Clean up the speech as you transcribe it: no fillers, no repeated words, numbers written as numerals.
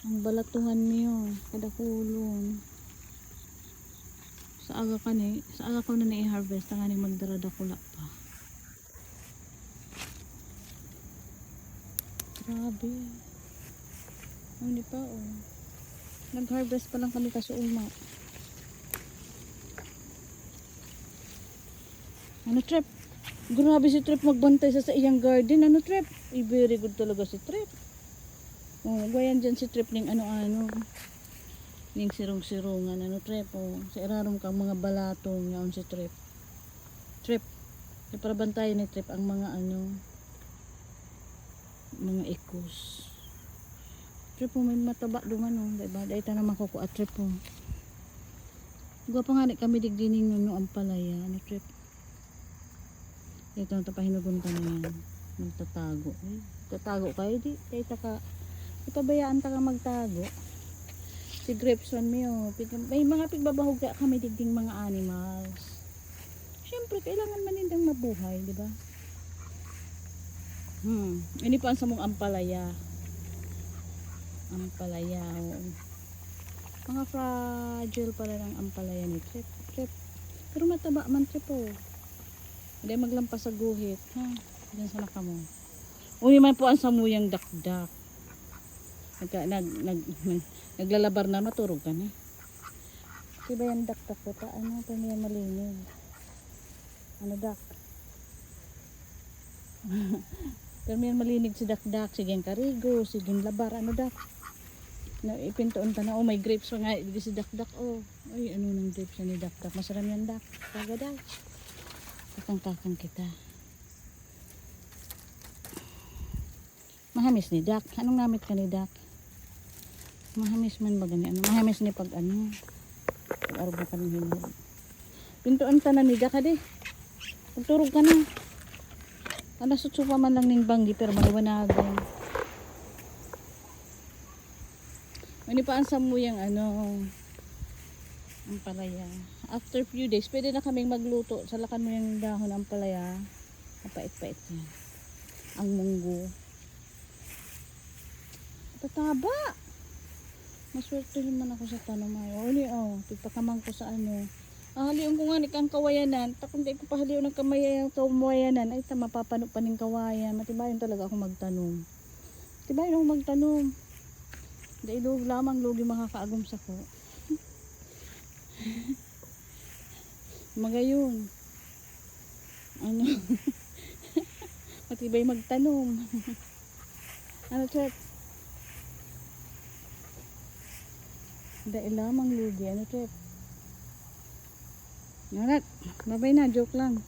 Ang balatungan niyo, kada kulon. Sa aga ko na i-harvest ang aning magdarada kula pa. Grabe. Hindi pa oh. Nag-harvest pa lang kami kasuuma. Ano Trip? Grabe si Trip magbantay sa iyang garden. Ano Trip? Very good talaga si Trip. Oh, gayan dyan si Trip ning ano-ano. Ning sirong-sirungan. Ano Trip? Oh, sa irarom kang mga balatong yaon si Trip. Trip. Para bantayan ni Trip ang mga mga ikos. Trip po may mataba dungan oh, diba? Dahil ta na makukuha Trip po. Gwa pa nga kami digdining no ang palaya, ano Trip. Ito na tapahinugunta na yan. Magtatago. Tatago kayo di. Kaya taka, ipabayaan ta ka magtago. Si Grapes one mo, may mga pigbabahog kami digding mga animals. Siyempre, kailangan man nindang mabuhay, di ba? Ini pa ang samong ampalaya. Ampalaya. Mga fragile pala ng ampalaya ni Trip. Trip. Pero mataba man Trip oh. Hindi maglampas sa guhit. Ha? Diyan sa naka mo. Uni man po ang samuyang dakdak. Naglalabar na maturog ka na. Diba yan dakdak po ta? Ano? Paano yan malinig? Ano dak? Pero yan malinig si dakdak. Sige karigo. Sige labar. Ano dak? Ipintoon ta na. Oh may grapes pa nga. Hindi si dakdak. Oh. Ay ano ng grapes na ni dakdak. Masarap yan dak. Kagaday. Kakang kita. Mahamis ni Dak. Anong gamit ka ni Dak? Mahamis man ba gani? Ano? Mahamis ni pag ano? Pag-arog na kami hinod. Pintuan ta na ni Dak ade. Pagturog ka na. Ano sutsupa man lang ning banggi pero maliwanagan. Mani pa ang samuyang ang palaya. After few days, pwede na kaming magluto. Salakan mo yung dahon ng palaya. Mapait-pait yan. Ang munggo. Tataba! Maswerte naman ako sa tanong mayo. Uli pagpakamang ko sa ano. Haliyon ko nga ni kang kawayanan. Takong di ko pahaliyon ng kawayanan. Ay, mapapano pa ng kawayan. Matibayon talaga ako magtanong. Matibayon ako magtanong. Dahil lamang lugi makakaagom sa ko. Magayon. Ano? Matibay magtanong. Ano Trip? Dahil lamang lugi. Ano Trip? Narat, babay na, joke lang.